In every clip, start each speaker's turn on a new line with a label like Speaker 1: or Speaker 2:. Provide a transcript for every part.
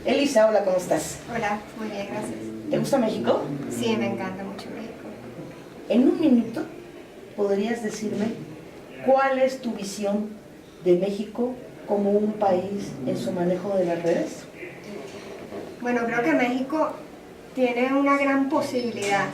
Speaker 1: Elisa, hola, ¿cómo estás?
Speaker 2: Hola, muy bien, gracias.
Speaker 1: ¿Te gusta México?
Speaker 2: Sí, me encanta mucho México.
Speaker 1: En un minuto, ¿podrías decirme cuál es tu visión de México como un país en su manejo de las redes?
Speaker 2: Bueno, creo que México tiene una gran posibilidad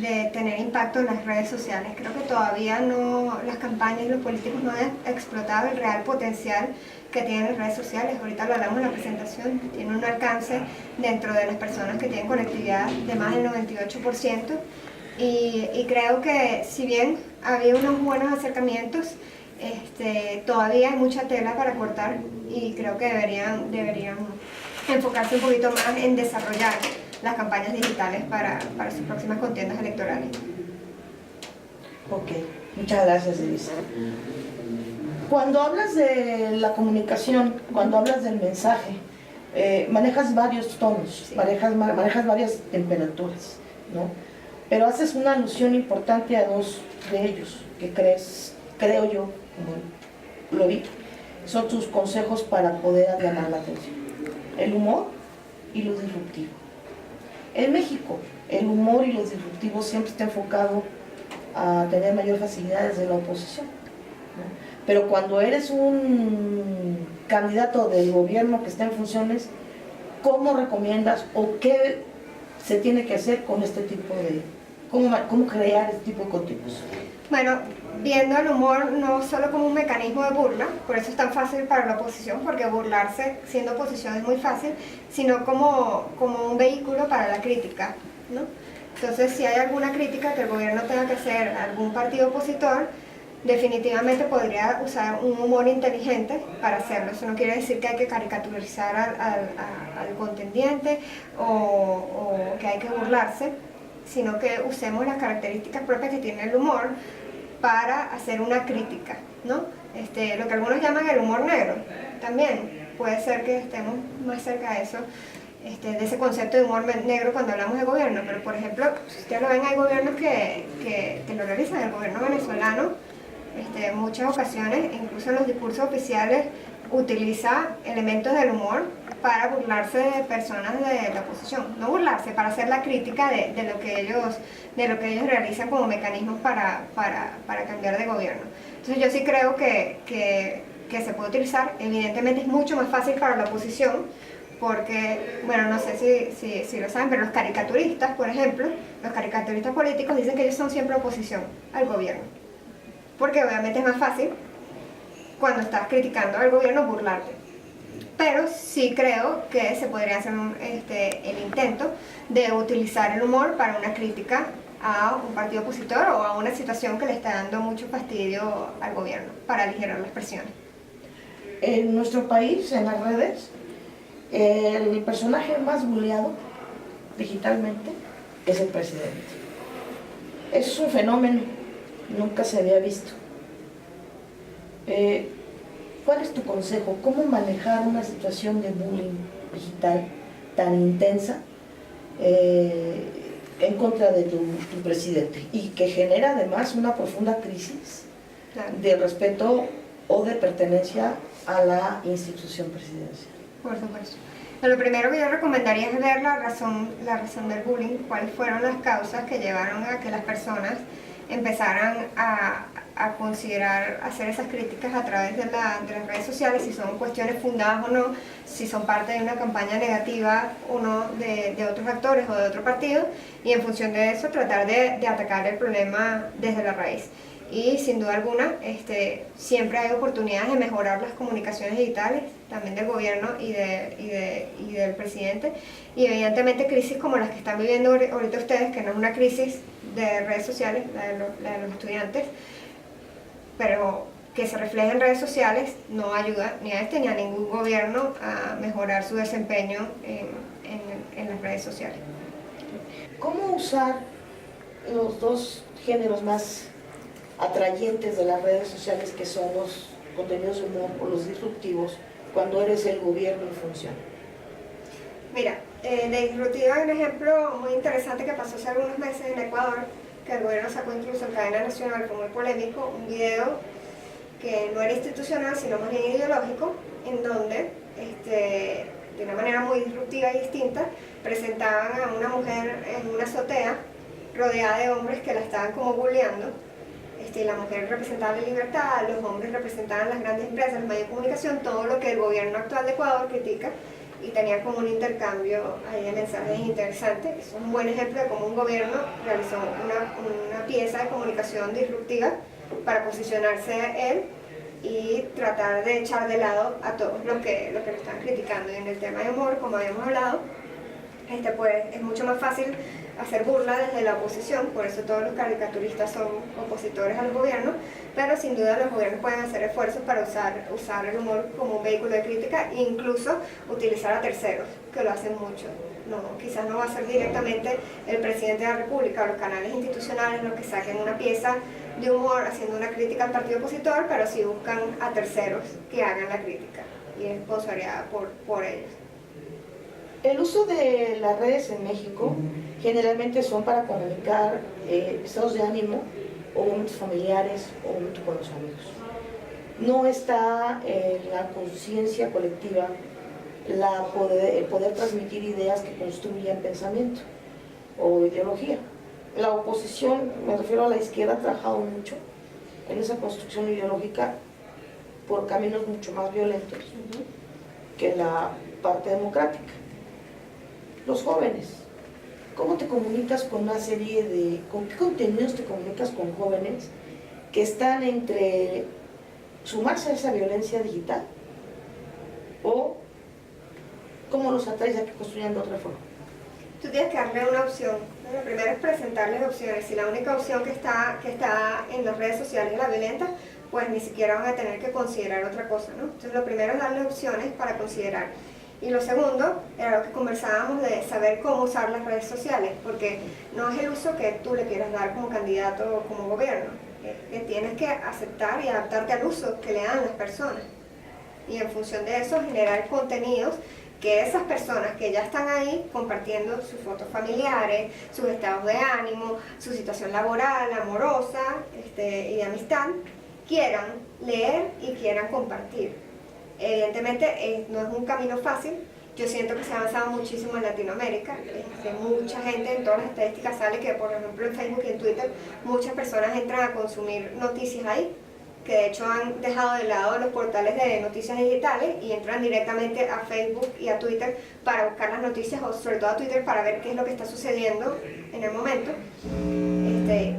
Speaker 2: de tener impacto en las redes sociales. Creo que todavía no, las campañas y los políticos no han explotado el real potencial que tienen las redes sociales. Ahorita lo hablamos en la presentación, tiene un alcance dentro de las personas que tienen conectividad de más del 98%. Y creo que si bien había unos buenos acercamientos, todavía hay mucha tela para cortar y creo que deberían enfocarse un poquito más en desarrollar las campañas digitales para sus próximas contiendas electorales.
Speaker 1: Ok, muchas gracias, Elisa. Cuando hablas de la comunicación, cuando hablas del mensaje, manejas varios tonos, sí. manejas varias temperaturas, ¿no? Pero haces una alusión importante a dos de ellos, que creo yo, como lo vi, son tus consejos para poder llamar la atención. El humor y lo disruptivo. En México, el humor y lo disruptivo siempre está enfocado a tener mayor facilidad desde la oposición, ¿no? Pero cuando eres un candidato del gobierno que está en funciones, ¿cómo recomiendas o qué se tiene que hacer con este tipo de... cómo crear este tipo de contenidos?
Speaker 2: Bueno, viendo el humor no solo como un mecanismo de burla, por eso es tan fácil para la oposición, porque burlarse siendo oposición es muy fácil, sino como un vehículo para la crítica, ¿no? Entonces, si hay alguna crítica que el gobierno tenga que hacer a algún partido opositor, definitivamente podría usar un humor inteligente para hacerlo. Eso no quiere decir que hay que caricaturizar al contendiente o que hay que burlarse, sino que usemos las características propias que tiene el humor para hacer una crítica, ¿no? Lo que algunos llaman el humor negro, también puede ser que estemos más cerca de eso, de ese concepto de humor negro cuando hablamos de gobierno. Pero por ejemplo, si ustedes lo ven, hay gobiernos que lo realizan. El gobierno venezolano, en muchas ocasiones, incluso en los discursos oficiales, utiliza elementos del humor para burlarse de personas de la oposición. No burlarse, para hacer la crítica de lo que ellos realizan como mecanismos para cambiar de gobierno. Entonces yo sí creo que se puede utilizar. Evidentemente es mucho más fácil para la oposición, porque, bueno, no sé si lo saben, pero los caricaturistas, por ejemplo, los caricaturistas políticos dicen que ellos son siempre oposición al gobierno, porque obviamente es más fácil cuando estás criticando al gobierno burlarte. Pero sí creo que se podría hacer el intento de utilizar el humor para una crítica a un partido opositor o a una situación que le está dando mucho fastidio al gobierno, para aligerar las presiones.
Speaker 1: En nuestro país, en las redes, el personaje más buleado digitalmente es el presidente. Es un fenómeno, nunca se había visto. ¿Cuál es tu consejo? ¿Cómo manejar una situación de bullying digital tan intensa en contra de tu presidente y que genera además una profunda crisis de respeto o de pertenencia a la institución presidencial?
Speaker 2: Por supuesto. Lo primero que yo recomendaría es ver la razón del bullying, cuáles fueron las causas que llevaron a que las personas empezaran a considerar hacer esas críticas a través de las redes sociales, si son cuestiones fundadas o no, si son parte de una campaña negativa o no de otros actores o de otro partido, y en función de eso tratar de atacar el problema desde la raíz. Y sin duda alguna, siempre hay oportunidades de mejorar las comunicaciones digitales, también del gobierno y del presidente, y evidentemente crisis como las que están viviendo ahorita ustedes, que no es una crisis de redes sociales, la de los estudiantes, pero que se refleja en redes sociales, no ayuda ni a ni a ningún gobierno a mejorar su desempeño en las redes sociales.
Speaker 1: ¿Cómo usar los dos géneros más atrayentes de las redes sociales, que son los contenidos de humor o los disruptivos, cuando eres el gobierno en función?
Speaker 2: Mira, de disruptivo hay un ejemplo muy interesante que pasó hace algunos meses en Ecuador, que el gobierno sacó incluso en cadena nacional, fue muy polémico, un video que no era institucional sino más bien ideológico, en donde de una manera muy disruptiva y distinta, presentaban a una mujer en una azotea rodeada de hombres que la estaban como bulleando. La mujer representaba la libertad, los hombres representaban las grandes empresas, los medios de comunicación, todo lo que el gobierno actual de Ecuador critica, y tenía como un intercambio ahí de mensajes interesantes. Es un buen ejemplo de cómo un gobierno realizó una pieza de comunicación disruptiva para posicionarse él y tratar de echar de lado a todos los que lo están criticando. Y en el tema de humor, como habíamos hablado, pues es mucho más fácil hacer burla desde la oposición, por eso todos los caricaturistas son opositores al gobierno, pero sin duda los gobiernos pueden hacer esfuerzos para usar el humor como un vehículo de crítica e incluso utilizar a terceros, que lo hacen mucho. No, quizás no va a ser directamente el presidente de la República o los canales institucionales los que saquen una pieza de humor haciendo una crítica al partido opositor, pero sí buscan a terceros que hagan la crítica y es sponsoreada por ellos.
Speaker 1: El uso de las redes en México generalmente son para comunicar estados de ánimo o momentos familiares o momentos con los amigos. No está en la conciencia colectiva el poder transmitir ideas que construyan pensamiento o ideología. La oposición, me refiero a la izquierda, ha trabajado mucho en esa construcción ideológica por caminos mucho más violentos que la parte democrática. Los jóvenes, ¿cómo te comunicas con una serie de... con qué contenidos te comunicas con jóvenes que están entre sumarse a esa violencia digital o cómo los atraes a que construyan de otra forma?
Speaker 2: Tú tienes que darle una opción. Lo primero es presentarles opciones. Si la única opción que está en las redes sociales es la violenta, pues ni siquiera van a tener que considerar otra cosa, ¿no? Entonces lo primero es darle opciones para considerar. Y lo segundo era lo que conversábamos de saber cómo usar las redes sociales, porque no es el uso que tú le quieras dar como candidato o como gobierno, que tienes que aceptar y adaptarte al uso que le dan las personas. Y en función de eso generar contenidos que esas personas que ya están ahí compartiendo sus fotos familiares, sus estados de ánimo, su situación laboral, amorosa y de amistad, quieran leer y quieran compartir. Evidentemente no es un camino fácil. Yo siento que se ha avanzado muchísimo en Latinoamérica. Mucha gente, en todas las estadísticas sale que, por ejemplo, en Facebook y en Twitter, muchas personas entran a consumir noticias ahí, que de hecho han dejado de lado los portales de noticias digitales y entran directamente a Facebook y a Twitter para buscar las noticias, o sobre todo a Twitter para ver qué es lo que está sucediendo en el momento.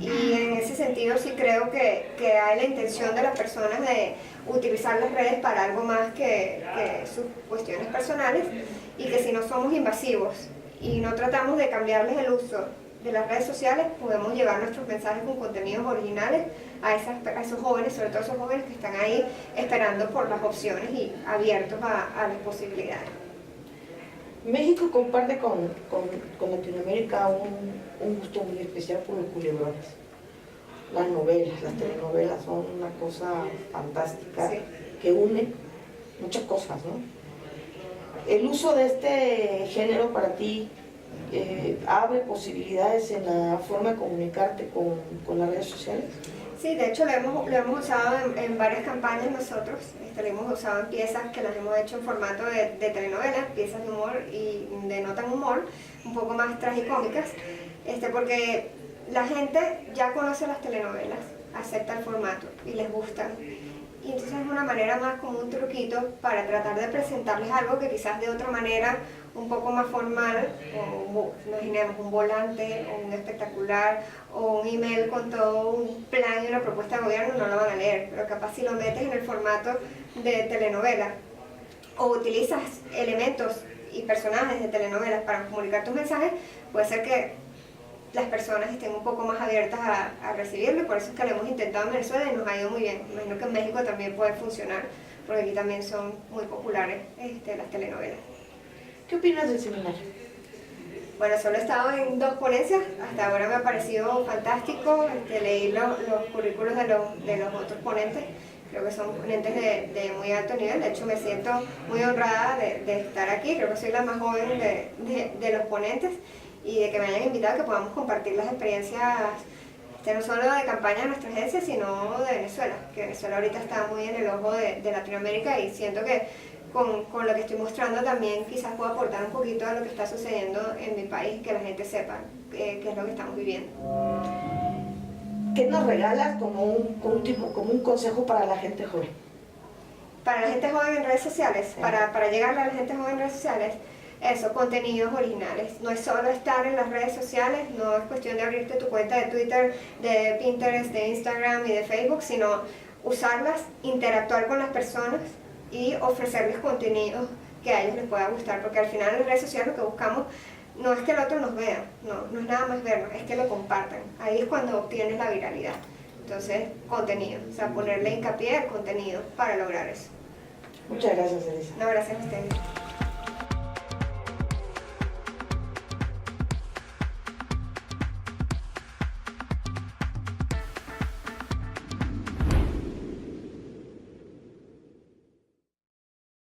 Speaker 2: Y en ese sentido sí creo que hay la intención de las personas de utilizar las redes para algo más que sus cuestiones personales, y que si no somos invasivos y no tratamos de cambiarles el uso de las redes sociales, podemos llevar nuestros mensajes con contenidos originales a esos jóvenes, sobre todo esos jóvenes que están ahí esperando por las opciones y abiertos a las posibilidades.
Speaker 1: México comparte con Latinoamérica un gusto muy especial por los culebrones. Las novelas, las telenovelas son una cosa fantástica, sí, que une muchas cosas, ¿no? El uso de este género para ti abre posibilidades en la forma de comunicarte con las redes sociales.
Speaker 2: Sí, de hecho lo hemos usado en varias campañas nosotros. Lo hemos usado en piezas que las hemos hecho en formato de telenovelas, piezas de humor y de no tan humor, un poco más tragicómicas, porque la gente ya conoce las telenovelas, acepta el formato y les gustan. Y entonces es una manera más como un truquito para tratar de presentarles algo que quizás de otra manera un poco más formal, o imaginemos un volante o un espectacular o un email con todo un plan y una propuesta de gobierno, no lo van a leer, pero capaz si lo metes en el formato de telenovela o utilizas elementos y personajes de telenovelas para comunicar tus mensajes, puede ser que las personas estén un poco más abiertas a recibirlo, y por eso es que lo hemos intentado en Venezuela y nos ha ido muy bien. Imagino que en México también puede funcionar, porque aquí también son muy populares las telenovelas.
Speaker 1: ¿Qué opinas del seminario?
Speaker 2: Bueno, solo he estado en 2 ponencias, hasta ahora me ha parecido fantástico. Leí los currículos de los otros ponentes, creo que son ponentes de muy alto nivel. De hecho me siento muy honrada de estar aquí, creo que soy la más joven de los ponentes, y de que me hayan invitado, que podamos compartir las experiencias no solo de campaña de nuestra agencia, sino de Venezuela, que Venezuela ahorita está muy en el ojo de Latinoamérica, y siento que con lo que estoy mostrando también quizás puedo aportar un poquito a lo que está sucediendo en mi país, que la gente sepa qué es lo que estamos viviendo.
Speaker 1: ¿Qué nos regalas como un consejo para la gente joven?
Speaker 2: Para la gente joven en redes sociales, para llegarle a la gente joven en redes sociales, eso, contenidos originales. No es solo estar en las redes sociales, no es cuestión de abrirte tu cuenta de Twitter, de Pinterest, de Instagram y de Facebook, sino usarlas, interactuar con las personas y ofrecerles contenido que a ellos les pueda gustar, porque al final en las redes sociales lo que buscamos no es que el otro nos vea, no es nada más vernos, es que lo compartan. Ahí es cuando obtienes la viralidad. Entonces, contenido, o sea, ponerle hincapié al contenido para lograr eso.
Speaker 1: Muchas gracias, Elisa.
Speaker 2: No, gracias a ustedes.